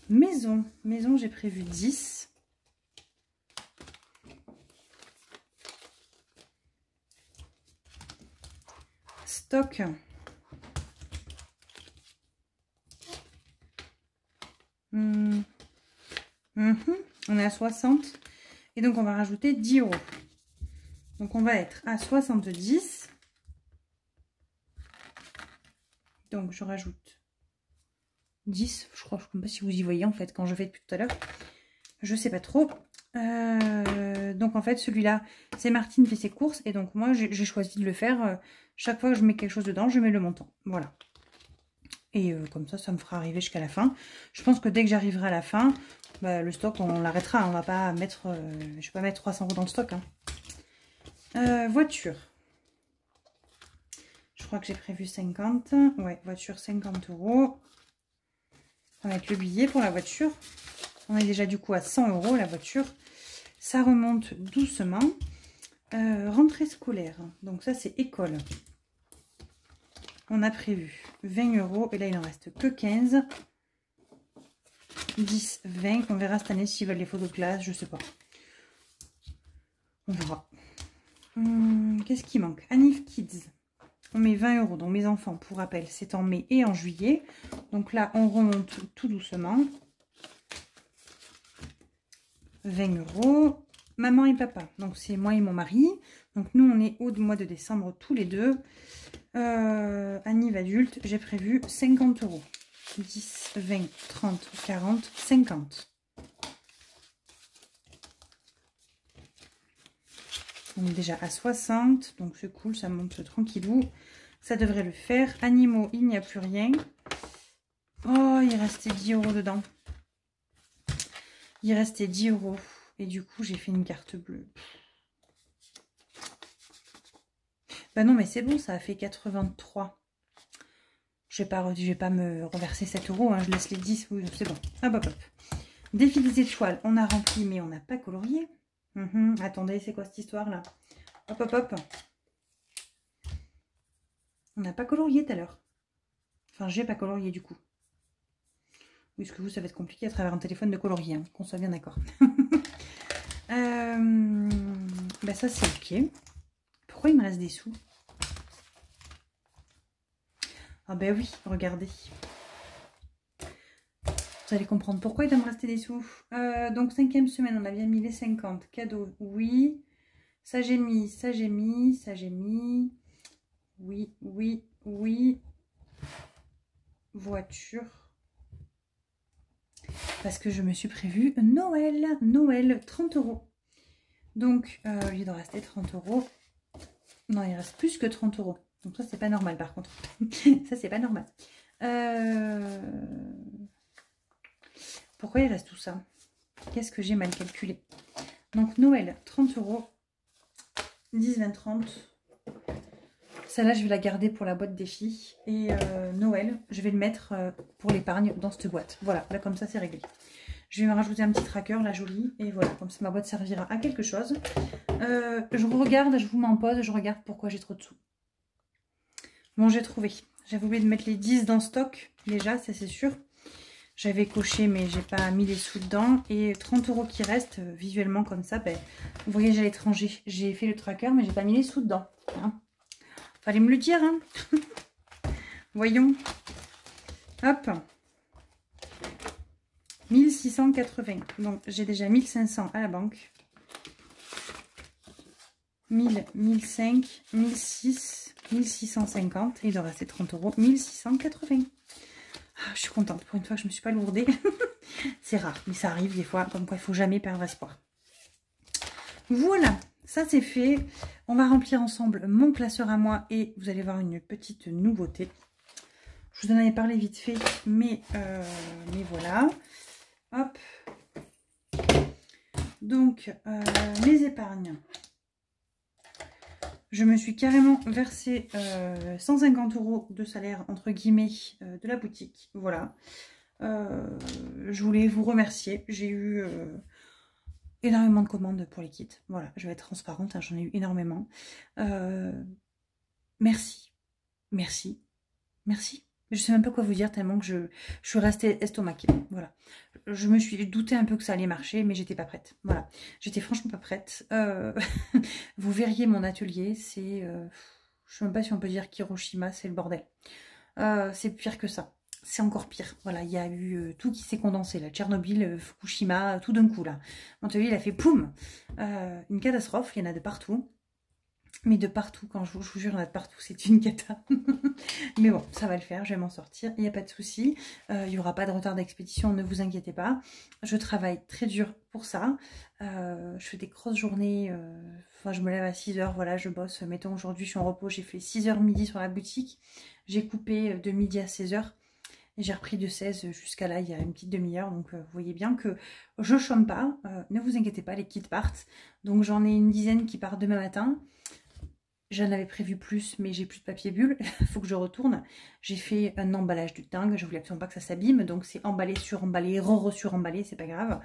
Maison, j'ai prévu 10. Stock. On est à 60. Et donc, on va rajouter 10 €. Donc, on va être à 70. Donc, je rajoute 10. Je crois, je ne sais pas si vous y voyez, en fait, quand je fais depuis tout à l'heure. Je sais pas trop. Donc, en fait, celui-là, c'est Martine fait ses courses. Et donc, moi, j'ai choisi de le faire. Chaque fois que je mets quelque chose dedans, je mets le montant. Voilà. Et comme ça me fera arriver jusqu'à la fin. Je pense que dès que j'arriverai à la fin, bah, le stock, on l'arrêtera. On va pas mettre... je vais pas mettre 300 € dans le stock. Hein. Voiture. Je crois que j'ai prévu 50. Ouais, voiture 50 €. On va mettre le billet pour la voiture. On est déjà du coup à 100 € la voiture. Ça remonte doucement. Rentrée scolaire. Donc ça, c'est école. On a prévu 20 € et là, il n'en reste que 15. 10, 20. On verra cette année s'ils veulent les photos de classe, je sais pas. On verra. Qu'est-ce qui manque? Anif Kids. On met 20 €. Donc mes enfants, pour rappel, c'est en mai et en juillet. Donc là, on remonte tout doucement. 20 €. Maman et papa. Donc c'est moi et mon mari. Donc nous, on est au mois de décembre tous les deux. Anniv adulte, j'ai prévu 50 €. 10, 20, 30, 40, 50. On est déjà à 60. Donc c'est cool, ça monte tranquillou. Ça devrait le faire. Animaux, il n'y a plus rien. Oh, il restait 10 € dedans. Il restait 10 €. Et du coup, j'ai fait une carte bleue. Bah non, mais c'est bon, ça a fait 83. Je vais pas me reverser 7 €. Hein, je laisse les 10. Oui, c'est bon. Hop, hop, hop. Défi des étoiles. On a rempli, mais on n'a pas colorié. Attendez, c'est quoi cette histoire-là? Hop, hop, hop. On n'a pas colorié tout à l'heure. Enfin, j'ai pas colorié du coup. Oui, parce que vous, ça va être compliqué à travers un téléphone de colorier. Hein, qu'on soit bien d'accord. Bah ça, c'est ok. Pourquoi il me reste des sous? Ah ben oui, regardez. Vous allez comprendre pourquoi il doit me rester des sous. Donc 5e semaine, on a bien mis les 50. Cadeaux, oui. Ça j'ai mis, ça j'ai mis, ça j'ai mis. Oui, oui, oui. Voiture. Parce que je me suis prévu Noël. Noël, 30 €. Donc, il doit rester 30 €. Non, il reste plus que 30 €. Donc ça, c'est pas normal par contre. Ça, c'est pas normal. Pourquoi il reste tout ça? Qu'est-ce que j'ai mal calculé? Donc Noël, 30 €. 10, 20, 30. Celle-là, je vais la garder pour la boîte des filles. Et Noël, je vais le mettre pour l'épargne dans cette boîte. Voilà, là comme ça, c'est réglé. Je vais me rajouter un petit tracker, la jolie. Et voilà, comme ça, ma boîte servira à quelque chose. Je regarde, je vous mets en pause, je regarde pourquoi j'ai trop de sous. Bon, j'ai trouvé. J'avais oublié de mettre les 10 dans stock, déjà, ça c'est sûr. J'avais coché, mais j'ai pas mis les sous dedans. Et 30 € qui restent, visuellement comme ça, ben, voyage à l'étranger. J'ai fait le tracker, mais j'ai pas mis les sous dedans. Hein. Fallait me le dire, hein. Voyons. Hop. 1680. Donc, j'ai déjà 1500 à la banque. 1000, 1005, 1006. 1650 et il doit rester 30 €, 1680. Ah, je suis contente, pour une fois que je ne me suis pas lourdée. C'est rare, mais ça arrive des fois, comme quoi il ne faut jamais perdre espoir. Voilà, ça c'est fait. On va remplir ensemble mon classeur à moi et vous allez voir une petite nouveauté. Je vous en avais parlé vite fait, mais voilà. Hop. Donc, mes épargnes. Je me suis carrément versé 150 € de salaire, entre guillemets, de la boutique. Voilà. Je voulais vous remercier. J'ai eu énormément de commandes pour les kits. Voilà, je vais être transparente, hein, j'en ai eu énormément. Merci. Merci. Merci. Je sais même pas quoi vous dire tellement que je suis restée estomaquée. Voilà. Je me suis douté un peu que ça allait marcher, mais j'étais pas prête. Voilà. J'étais franchement pas prête. Vous verriez mon atelier, c'est... je sais même pas si on peut dire Hiroshima, c'est le bordel. C'est pire que ça. C'est encore pire. Voilà, il y a eu tout qui s'est condensé. Là. Tchernobyl, Fukushima, tout d'un coup là. Mon atelier, il a fait poum. Une catastrophe, il y en a de partout. Mais de partout, quand je vous jure, il y en a de partout, c'est une cata. Mais bon, ça va le faire, je vais m'en sortir, il n'y a pas de souci. Il n'y aura pas de retard d'expédition, ne vous inquiétez pas. Je travaille très dur pour ça. Je fais des grosses journées, enfin je me lève à 6 h, voilà, je bosse. Mettons aujourd'hui, je suis en repos, j'ai fait 6 h midi sur la boutique. J'ai coupé de midi à 16 h. Et j'ai repris de 16 jusqu'à là, il y a une petite demi-heure. Donc vous voyez bien que je chôme pas. Ne vous inquiétez pas, les kits partent. Donc j'en ai une dizaine qui partent demain matin. J'en avais prévu plus, mais j'ai plus de papier bulle. Il faut que je retourne. J'ai fait un emballage du dingue. Je voulais absolument pas que ça s'abîme. Donc c'est emballé, sur-emballé, re-sur-emballé. C'est pas grave.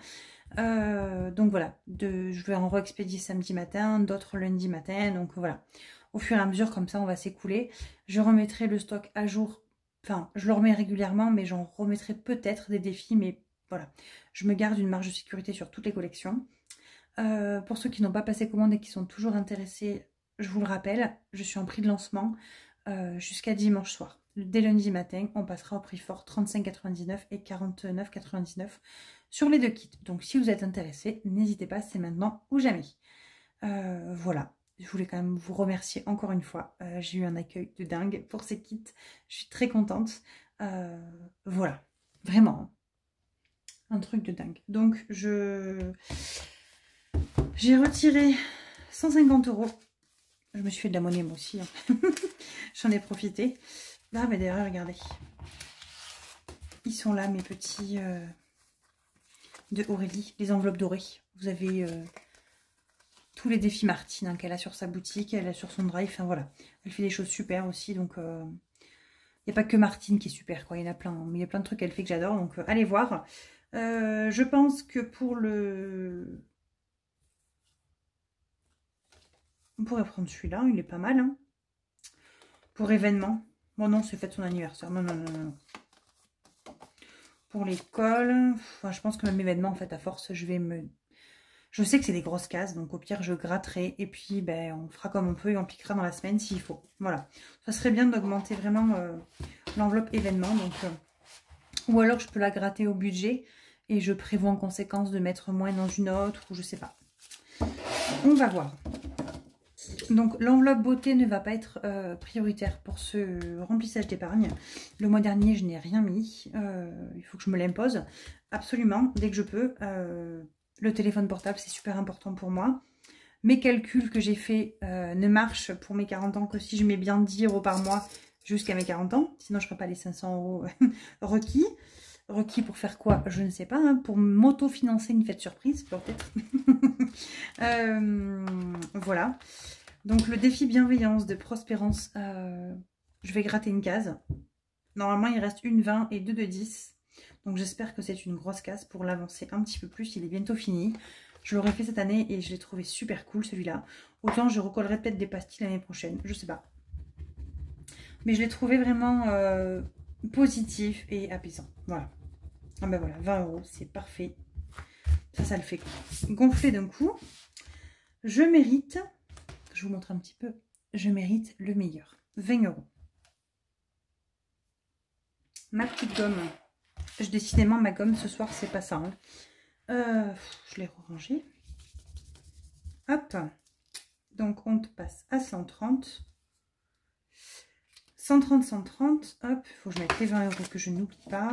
Donc voilà. Je vais en re-expédier samedi matin, d'autres lundi matin. Donc voilà. Au fur et à mesure, comme ça, on va s'écouler. Je remettrai le stock à jour. Enfin, je le remets régulièrement, mais j'en remettrai peut-être des défis. Mais voilà. Je me garde une marge de sécurité sur toutes les collections. Pour ceux qui n'ont pas passé commande et qui sont toujours intéressés, je vous le rappelle, je suis en prix de lancement jusqu'à dimanche soir. Dès lundi matin, on passera au prix fort 35,99 et 49,99 sur les deux kits. Donc si vous êtes intéressés, n'hésitez pas, c'est maintenant ou jamais. Voilà, je voulais quand même vous remercier encore une fois. J'ai eu un accueil de dingue pour ces kits. Je suis très contente. Voilà, vraiment, un truc de dingue. Donc j'ai retiré 150 €. Je me suis fait de la monnaie moi aussi. Hein. J'en ai profité. Là, mais d'ailleurs, regardez. Ils sont là, mes petits de Aurélie, les enveloppes dorées. Vous avez tous les défis Martine hein, qu'elle a sur sa boutique, elle a sur son drive. Enfin voilà, elle fait des choses super aussi. Donc, il n'y a pas que Martine qui est super, quoi. Il y en a plein. Mais il y a plein de trucs qu'elle fait que j'adore. Donc, allez voir. Je pense que pour le... On pourrait prendre celui-là, il est pas mal. Hein. Pour événement. Bon non, c'est fait son anniversaire. Non, non, non, non. Pour l'école, enfin, je pense que même événement, en fait, à force, je vais me... Je sais que c'est des grosses cases, donc au pire, je gratterai. Et puis, ben, on fera comme on peut et on piquera dans la semaine s'il faut. Voilà. Ça serait bien d'augmenter vraiment l'enveloppe événement. Donc, ou alors, je peux la gratter au budget. Et je prévois en conséquence de mettre moins dans une autre, ou je sais pas. On va voir. Donc l'enveloppe beauté ne va pas être prioritaire pour ce remplissage d'épargne. Le mois dernier, je n'ai rien mis. Il faut que je me l'impose. Absolument, dès que je peux. Le téléphone portable, c'est super important pour moi. Mes calculs que j'ai faits ne marchent pour mes 40 ans que si je mets bien 10 € par mois jusqu'à mes 40 ans. Sinon, je ne ferai pas les 500 € requis. Requis pour faire quoi? Je ne sais pas. Hein, pour m'auto-financer une fête surprise, peut-être. Voilà. Donc le défi bienveillance de Prospérance, je vais gratter une case. Normalement, il reste une 20 et 2 de 10. Donc j'espère que c'est une grosse case pour l'avancer un petit peu plus. Il est bientôt fini. Je l'aurais fait cette année et je l'ai trouvé super cool celui-là. Autant je recollerai peut-être des pastilles l'année prochaine. Je sais pas. Mais je l'ai trouvé vraiment positif et apaisant. Voilà. Ah ben voilà, 20 €, c'est parfait. Ça le fait gonfler d'un coup. Je mérite... Je vous montre un petit peu. Je mérite le meilleur. 20 €. Ma petite gomme. Décidément, ma gomme ce soir, c'est pas ça. Hein. Je l'ai rangée. Hop. Donc, on passe à 130. 130, 130. Hop, il faut que je mette les 20 € que je n'oublie pas.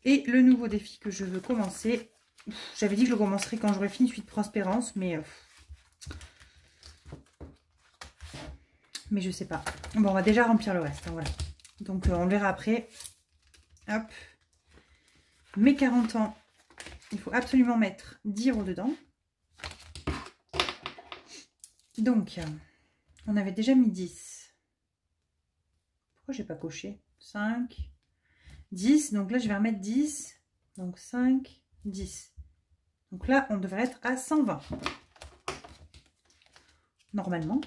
Et le nouveau défi que je veux commencer. J'avais dit que je le commencerai quand j'aurai fini Suite Prospérance, mais je sais pas. Bon, on va déjà remplir le reste, hein, voilà. Donc on le verra après. Hop. Mes 40 ans, il faut absolument mettre 10 € dedans. Donc, on avait déjà mis 10. Pourquoi j'ai pas coché? 5, 10. Donc là, je vais remettre 10. Donc 5, 10. Donc là, on devrait être à 120. Normalement.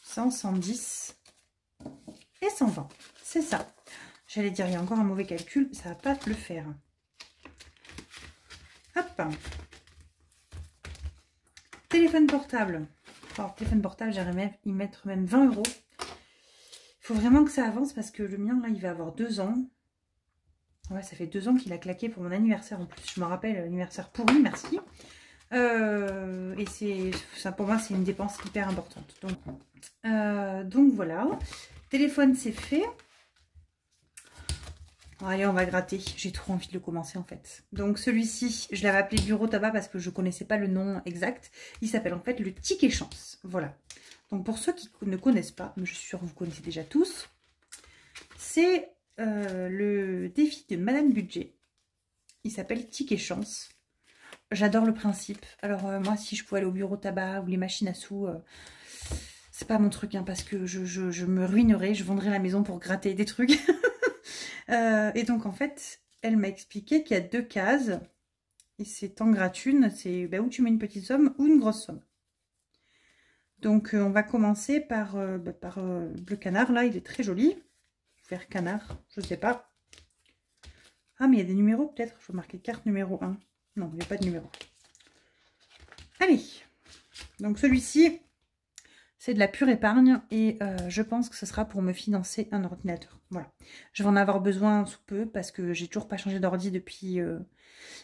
100, 110 et 120. C'est ça. J'allais dire, il y a encore un mauvais calcul. Ça va pas le faire. Hop. Téléphone portable. Alors, téléphone portable, j'aimerais y mettre même 20 €. Il faut vraiment que ça avance parce que le mien, là, il va avoir 2 ans. Ouais, ça fait 2 ans qu'il a claqué pour mon anniversaire en plus. Je me rappelle, l'anniversaire pourri, merci. Et c'est ça pour moi, c'est une dépense hyper importante. Donc voilà. Téléphone, c'est fait. Allez, on va gratter. J'ai trop envie de le commencer en fait. Donc celui-ci, je l'avais appelé bureau tabac parce que je ne connaissais pas le nom exact. Il s'appelle en fait le ticket chance. Voilà. Donc pour ceux qui ne connaissent pas, mais je suis sûre que vous connaissez déjà tous, c'est le défi de Madame Budget. Il s'appelle ticket chance. J'adore le principe. Alors moi, si je pouvais aller au bureau tabac ou les machines à sous, c'est pas mon truc, hein, parce que je me ruinerais, je vendrais la maison pour gratter des trucs. Et donc en fait, elle m'a expliqué qu'il y a 2 cases. Et c'est en gratuit, c'est où tu mets une petite somme ou une grosse somme. Donc on va commencer par le canard, là, il est très joli. Vert canard, je sais pas. Ah, mais il y a des numéros peut-être. Je vais marquer carte numéro 1. Non, il n'y a pas de numéro. Allez. Donc celui-ci, c'est de la pure épargne. Et je pense que ce sera pour me financer un ordinateur. Voilà. Je vais en avoir besoin sous peu parce que j'ai toujours pas changé d'ordi depuis...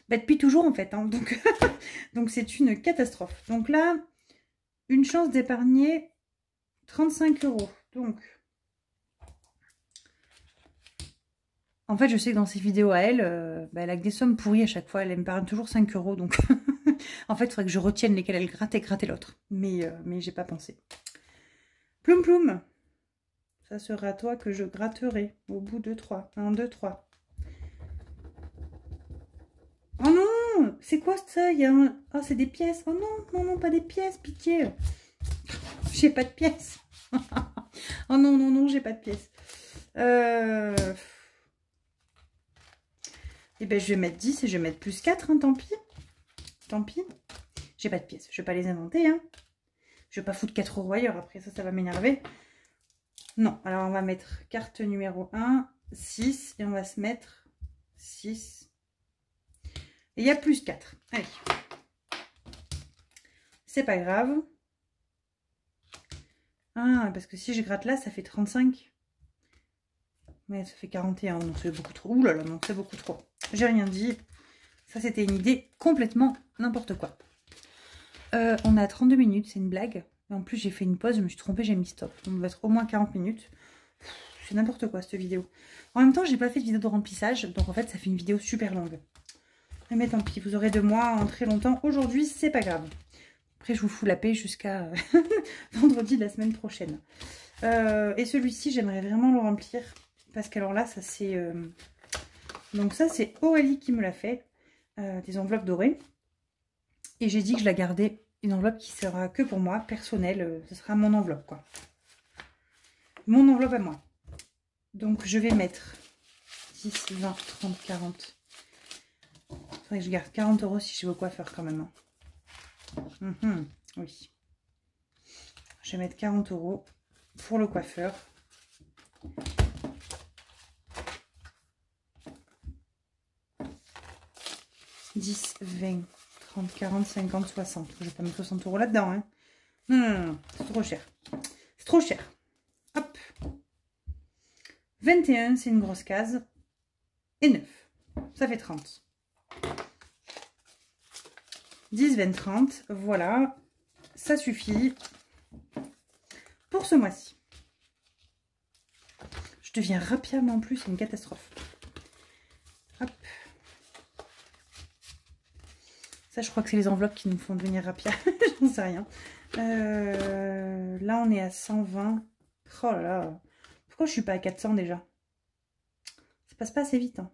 depuis toujours en fait. Hein. Donc donc c'est une catastrophe. Donc là, une chance d'épargner 35 €. Donc... En fait, je sais que dans ses vidéos à elle, elle a que des sommes pourries à chaque fois. Elle m'épargne toujours 5 €. Donc, en fait, il faudrait que je retienne lesquelles elle gratte et gratter l'autre. Mais j'ai pas pensé. Ploum ploum. Ça sera toi que je gratterai au bout de 3. 1, 2, 3. Oh non! C'est quoi ça? Il y a un... Oh, c'est des pièces. Oh non, non, non, pas des pièces. Pitié. J'ai pas de pièces. Oh non, non, non, j'ai pas de pièces. Et ben je vais mettre 10 et je vais mettre plus 4, hein, tant pis. Tant pis. J'ai pas de pièces, je vais pas les inventer, hein. Je vais pas foutre 4 € ailleurs, après ça va m'énerver. Non, alors on va mettre carte numéro 1, 6, et on va se mettre 6. Et il y a plus 4. Allez. C'est pas grave. Ah, parce que si je gratte là, ça fait 35. Mais ça fait 41, donc c'est beaucoup trop. Ouh là là, non, c'est beaucoup trop. J'ai rien dit. Ça, c'était une idée complètement n'importe quoi. On est à 32 minutes, c'est une blague. Et en plus, j'ai fait une pause, je me suis trompée, j'ai mis stop. Donc, on va être au moins 40 minutes. C'est n'importe quoi, cette vidéo. En même temps, j'ai pas fait de vidéo de remplissage. Donc, en fait, ça fait une vidéo super longue. Mais tant pis, vous aurez de moi en très longtemps. Aujourd'hui, c'est pas grave. Après, je vous fous la paix jusqu'à vendredi de la semaine prochaine. Et celui-ci, j'aimerais vraiment le remplir. Parce qu'alors là, ça c'est... Donc ça, c'est Aurélie qui me l'a fait. Des enveloppes dorées. Et j'ai dit que je la gardais. Une enveloppe qui sera que pour moi, personnelle. Ce sera mon enveloppe, quoi. Mon enveloppe à moi. Donc je vais mettre 10, 20, 30, 40. Il faudrait que je garde 40 € si je vais au coiffeur quand même. Oui. Je vais mettre 40 € pour le coiffeur. « 10, 20, 30, 40, 50, 60. » Je vais pas mettre 60 € là-dedans. Hein. Non, non, non, non. C'est trop cher. C'est trop cher. Hop. 21, c'est une grosse case. et 9. Ça fait 30. 10, 20, 30. Voilà. Ça suffit pour ce mois-ci. Je deviens rapidement en plus, c'est une catastrophe. Hop. Ça, je crois que c'est les enveloppes qui nous font devenir rapide. J'en sais rien. Là, on est à 120. Oh là là. Pourquoi je suis pas à 400 déjà? Ça passe pas assez vite. Hein.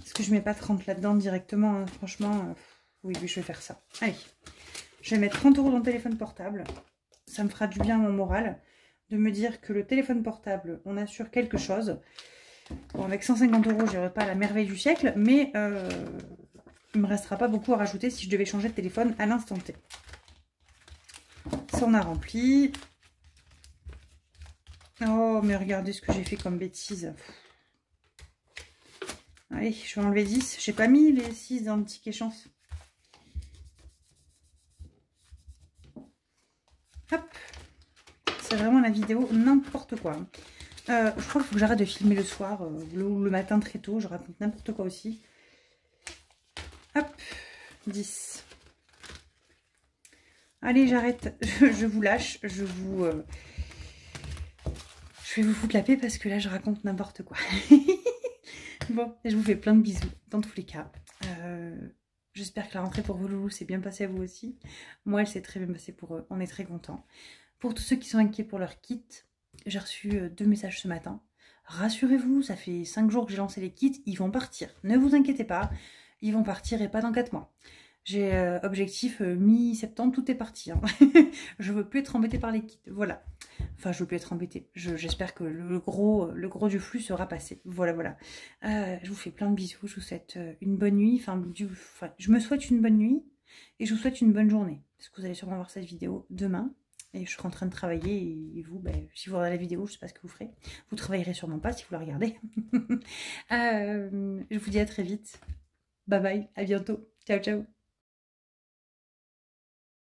Est-ce que je mets pas 30 là-dedans directement hein, franchement, oui, je vais faire ça. Allez. Je vais mettre 30 € dans le téléphone portable. Ça me fera du bien à mon moral de me dire que le téléphone portable, on assure quelque chose. Bon, avec 150 €, je n'irai pas à la merveille du siècle, mais il me restera pas beaucoup à rajouter si je devais changer de téléphone à l'instant T. Ça, on a rempli. Oh, mais regardez ce que j'ai fait comme bêtise. Allez, je vais enlever 10. J'ai pas mis les 6 dans le ticket chance. Hop. C'est vraiment la vidéo n'importe quoi. Je crois qu'il faut que j'arrête de filmer le soir ou le matin très tôt. Je raconte n'importe quoi aussi. Hop. 10. Allez, j'arrête. Je vous lâche. Je vais vous foutre la paix parce que là, je raconte n'importe quoi. Bon, je vous fais plein de bisous dans tous les cas. J'espère que la rentrée pour vos loulous s'est bien passée à vous aussi. Moi, elle s'est très bien passée pour eux. On est très contents. Pour tous ceux qui sont inquiets pour leur kit, j'ai reçu 2 messages ce matin. Rassurez-vous, ça fait 5 jours que j'ai lancé les kits. Ils vont partir. Ne vous inquiétez pas. Ils vont partir et pas dans 4 mois. J'ai objectif mi-septembre, tout est parti. Hein. Je veux plus être embêtée par les kits. Voilà. Enfin, je veux plus être embêtée. J'espère que le gros du flux sera passé. Voilà, voilà. Je vous fais plein de bisous. Je vous souhaite une bonne nuit. Enfin, je me souhaite une bonne nuit et je vous souhaite une bonne journée. Parce que vous allez sûrement voir cette vidéo demain. Et je serai en train de travailler. Et vous, si vous regardez la vidéo, je ne sais pas ce que vous ferez. Vous travaillerez sûrement pas si vous la regardez. Je vous dis à très vite. Bye bye. À bientôt. Ciao, ciao.